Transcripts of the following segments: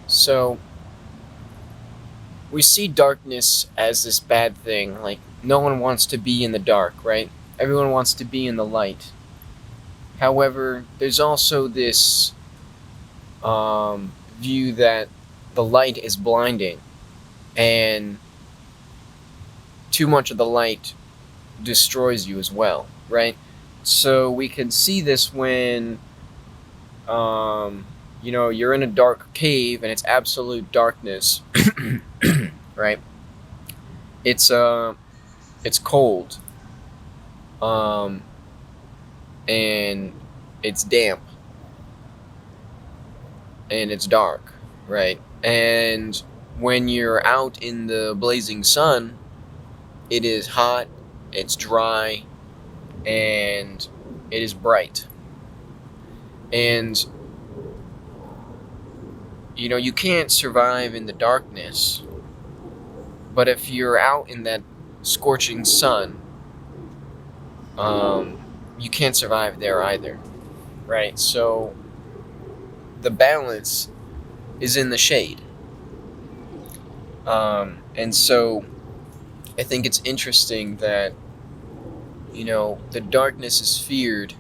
So we see darkness as this bad thing. Like, no one wants to be in the dark, right? Everyone wants to be in the light. However, there's also this view that the light is blinding, and too much of the light destroys you as well, right? So we can see this when, you're in a dark cave and it's absolute darkness, right? It's it's cold, um, and it's damp, and it's dark, right? And when you're out in the blazing sun, it is hot, it's dry, and it is bright. And you can't survive in the darkness, but if you're out in that scorching sun, um, you can't survive there either, right? So the balance is in the shade. And so I think it's interesting that, the darkness is feared,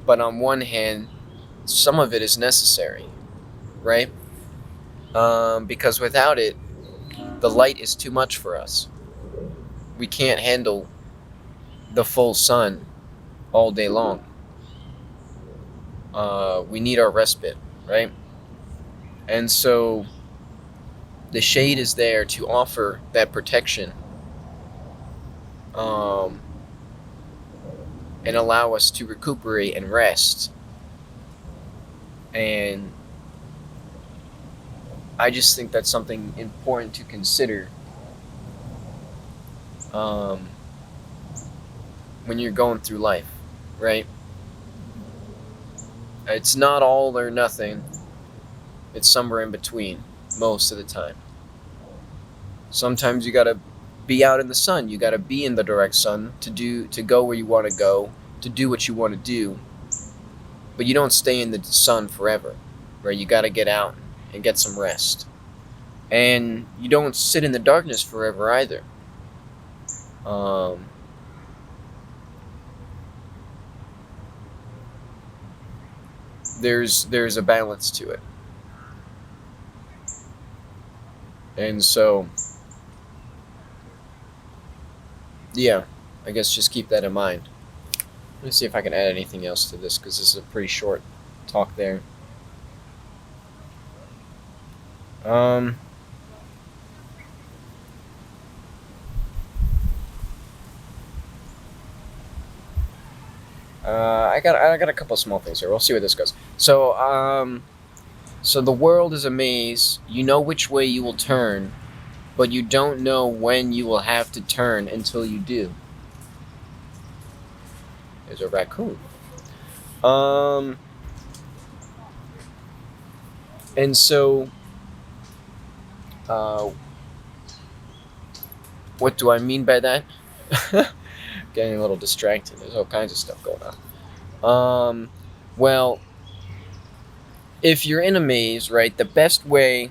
but on one hand, some of it is necessary, right? Because without it, the light is too much for us. We can't handle the full sun all day long. We need our respite, right? And so the shade is there to offer that protection, um, and allow us to recuperate and rest. And I just think that's something important to consider, um, when you're going through life, right? It's not all or nothing. It's somewhere in between most of the time. Sometimes you gotta be out in the sun. You gotta be in the direct sun to go where you want to go, to do what you want to do. But you don't stay in the sun forever, right? You gotta get out and get some rest. And you don't sit in the darkness forever either. Um, there's a balance to it, and so yeah, I guess just keep that in mind. Let me see if I can add anything else to this because this is a pretty short talk there. Um, I got a couple small things here. We'll see where this goes. So the world is a maze. You know which way you will turn, but you don't know when you will have to turn until you do. There's a raccoon. Um, and so, uh, what do I mean by that? Getting a little distracted. There's all kinds of stuff going on. Well, if you're in a maze, right, the best way,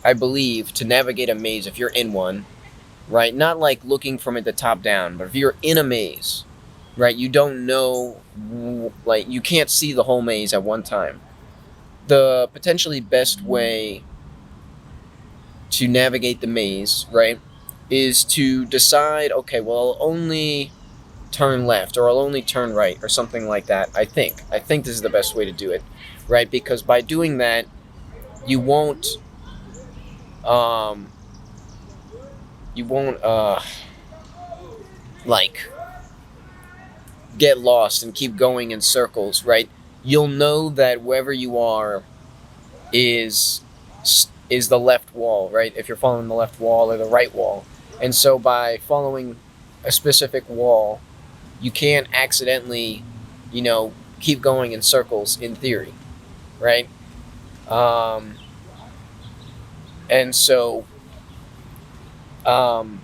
I believe, to navigate a maze, if you're in one, right, not like looking from it the top down, but if you're in a maze, right, you don't know, like, you can't see the whole maze at one time. The potentially best way to navigate the maze, right, is to decide, okay, well, I'll only turn left or I'll only turn right or something like that. I think this is the best way to do it, right? Because by doing that, you won't um you won't like get lost and keep going in circles, right? You'll know that wherever you are is is the left wall, right? If you're following the left wall or the right wall. And so by following a specific wall, you can't accidentally, you know, keep going in circles in theory, right? Um, and so um,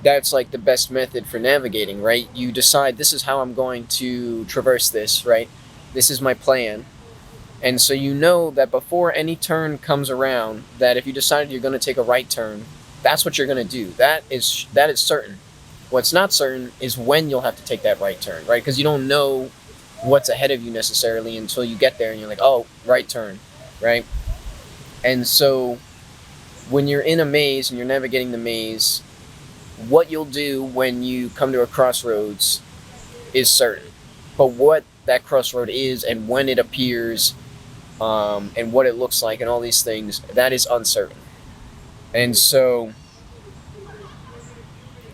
that's like the best method for navigating, right? You decide this is how I'm going to traverse this, right? This is my plan. And so you know that before any turn comes around, that if you decided you're going to take a right turn, that's what you're going to do. That is certain. What's not certain is when you'll have to take that right turn, right? Because you don't know what's ahead of you necessarily until you get there and you're like, oh, right turn, right? And so when you're in a maze and you're navigating the maze, what you'll do when you come to a crossroads is certain. But what that crossroad is and when it appears, and what it looks like and all these things, that is uncertain. And so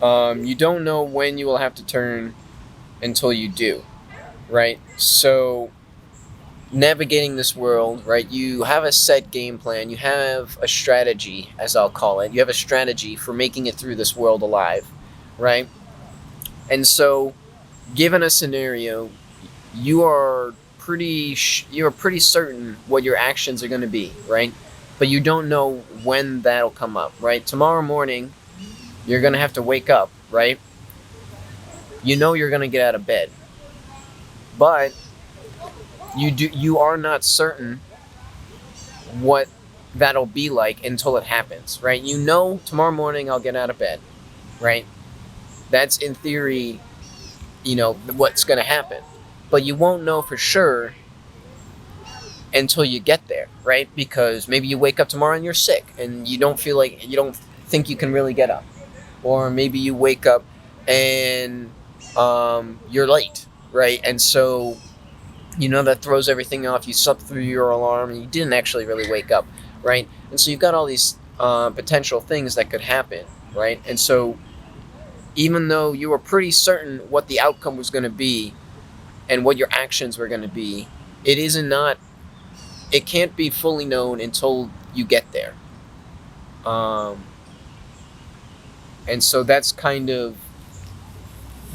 you don't know when you will have to turn until you do, right? So navigating this world, right, you have a set game plan, you have a strategy, as I'll call it. You have a strategy for making it through this world alive, right? And so given a scenario, you are pretty certain what your actions are going to be, right? But you don't know when that'll come up, right? Tomorrow morning, you're going to have to wake up, right? You know you're going to get out of bed. But you are not certain what that'll be like until it happens, right? You know tomorrow morning I'll get out of bed, right? That's in theory, what's going to happen. But you won't know for sure until you get there, right? Because maybe you wake up tomorrow and you're sick and you don't think you can really get up. Or maybe you wake up and you're late, right? And so that throws everything off. You slept through your alarm and you didn't actually really wake up, right? And so you've got all these potential things that could happen, right? And so even though you were pretty certain what the outcome was going to be and what your actions were going to be, it can't be fully known until you get there. And so that's kind of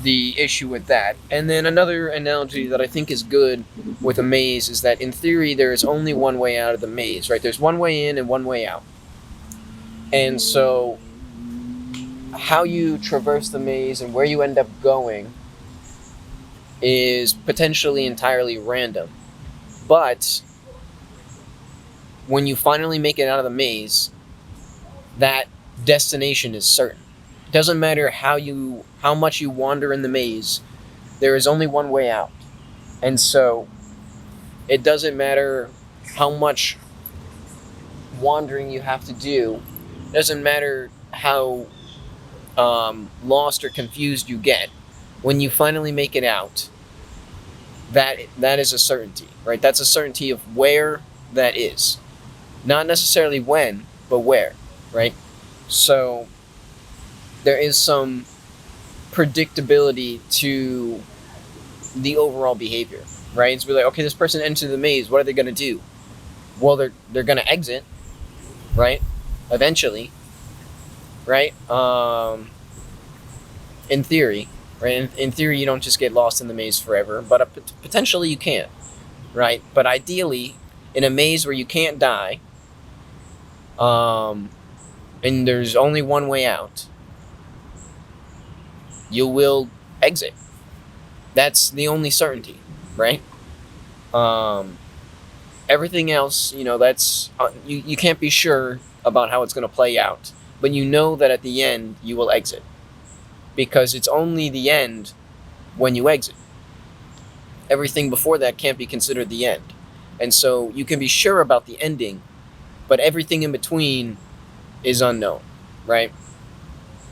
the issue with that. And then another analogy that I think is good with a maze is that in theory there is only one way out of the maze, right? There's one way in and one way out. And so how you traverse the maze and where you end up going is potentially entirely random. But when you finally make it out of the maze, that destination is certain. It doesn't matter how much you wander in the maze, there is only one way out. And so it doesn't matter how much wandering you have to do. It doesn't matter how lost or confused you get. When you finally make it out, that is a certainty, right? That's a certainty of where that is. Not necessarily when, but where, right? So there is some predictability to the overall behavior, right? It's like, okay, this person entered the maze. What are they going to do? Well, they're going to exit, right? Eventually, right? In theory, right? In theory, you don't just get lost in the maze forever, but potentially you can, right? But ideally, in a maze where you can't die, and there's only one way out, you will exit. That's the only certainty, right? Everything else, that's you can't be sure about how it's going to play out, but you know that at the end you will exit, because it's only the end when you exit. Everything before that can't be considered the end, and so you can be sure about the ending, but everything in between is unknown, right?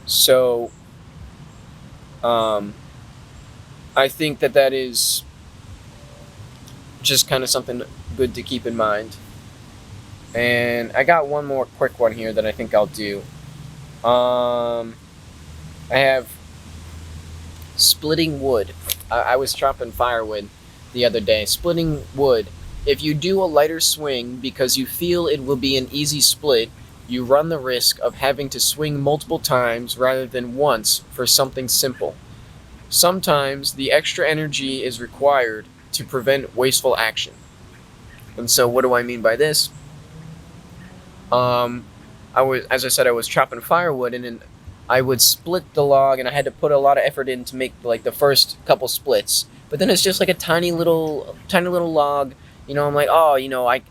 So I think that is just kind of something good to keep in mind. And I got one more quick one here that I think I'll do. I have splitting wood. I was chopping firewood the other day. Splitting wood. If you do a lighter swing because you feel it will be an easy split, you run the risk of having to swing multiple times rather than once for something simple. Sometimes the extra energy is required to prevent wasteful action. And so what do I mean by this? As I said, I was chopping firewood, and then I would split the log, and I had to put a lot of effort in to make like the first couple splits. But then it's just like a tiny little log. I'm like, oh,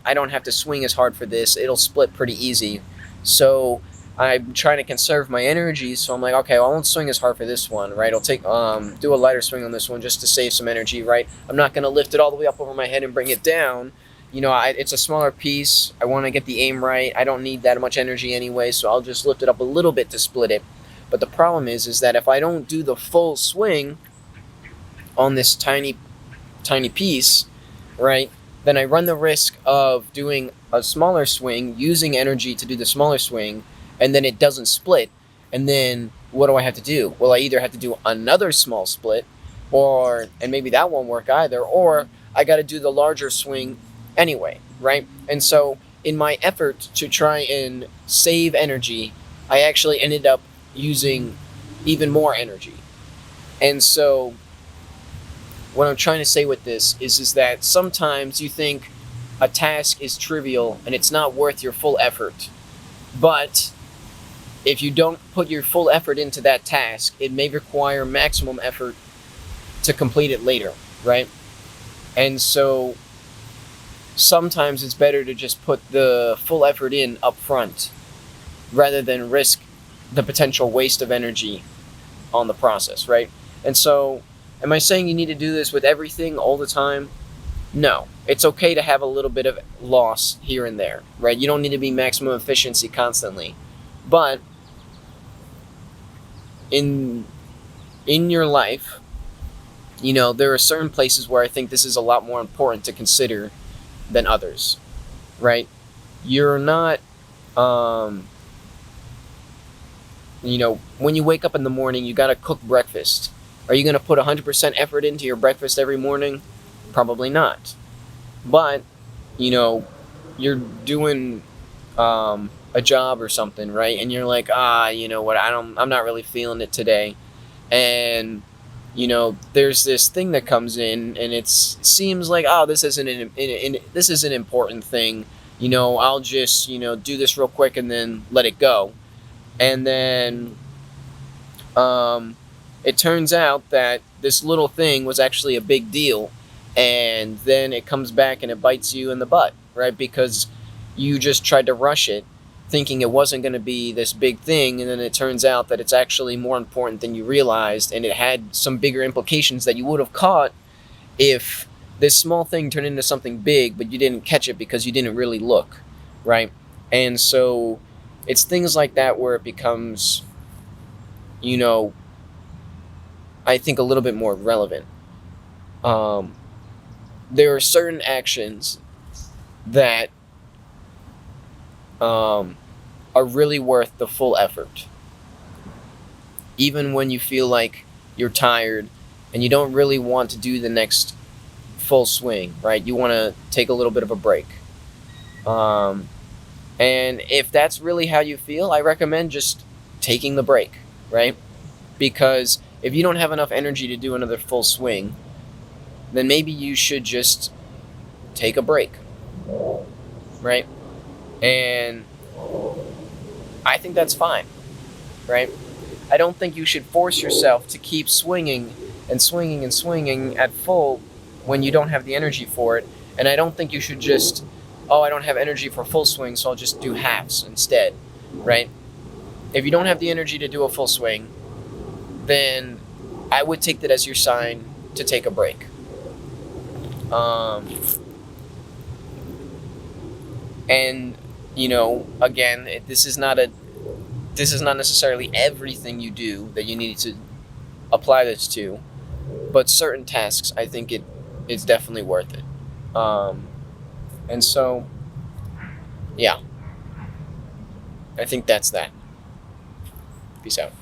I don't have to swing as hard for this. It'll split pretty easy. So I'm trying to conserve my energy. So I'm like, okay, well, I won't swing as hard for this one, right? I'll do a lighter swing on this one just to save some energy, right? I'm not going to lift it all the way up over my head and bring it down. It's a smaller piece. I want to get the aim right. I don't need that much energy anyway, so I'll just lift it up a little bit to split it. But the problem is that if I don't do the full swing on this tiny, tiny piece, right, then I run the risk of doing a smaller swing, using energy to do the smaller swing, and then it doesn't split. And then what do I have to do? Well, I either have to do another small split, and maybe that won't work either, or I got to do the larger swing anyway, right? And so in my effort to try and save energy, I actually ended up using even more energy. And so what I'm trying to say with this is that sometimes you think a task is trivial and it's not worth your full effort. But if you don't put your full effort into that task, it may require maximum effort to complete it later, right? And so sometimes it's better to just put the full effort in up front rather than risk the potential waste of energy on the process, right? And so, am I saying you need to do this with everything all the time? No. It's okay to have a little bit of loss here and there, right? You don't need to be maximum efficiency constantly. But in your life, there are certain places where I think this is a lot more important to consider than others, right? You're not, when you wake up in the morning, you got to cook breakfast. Are you going to put 100% effort into your breakfast every morning? Probably not. But, you're doing a job or something, right? And you're like, you know what? I'm not really feeling it today. And there's this thing that comes in, and it seems like, this isn't this is an important thing. I'll just do this real quick and then let it go. And then it turns out that this little thing was actually a big deal, and then it comes back and it bites you in the butt, right? Because you just tried to rush it, thinking it wasn't going to be this big thing, and then it turns out that it's actually more important than you realized, and it had some bigger implications that you would have caught if this small thing turned into something big, but you didn't catch it because you didn't really look, right? And so it's things like that where it becomes, I think a little bit more relevant. There are certain actions that are really worth the full effort. Even when you feel like you're tired and you don't really want to do the next full swing, right? You want to take a little bit of a break. And if that's really how you feel, I recommend just taking the break, right? Because if you don't have enough energy to do another full swing, then maybe you should just take a break, right? And I think that's fine, right? I don't think you should force yourself to keep swinging and swinging and swinging at full when you don't have the energy for it. And I don't think you should just, I don't have energy for full swing, so I'll just do halves instead, right? If you don't have the energy to do a full swing, then I would take that as your sign to take a break. And again, this is not necessarily everything you do that you need to apply this to, but certain tasks, I think it's definitely worth it. And so, yeah, I think that's that. Peace out.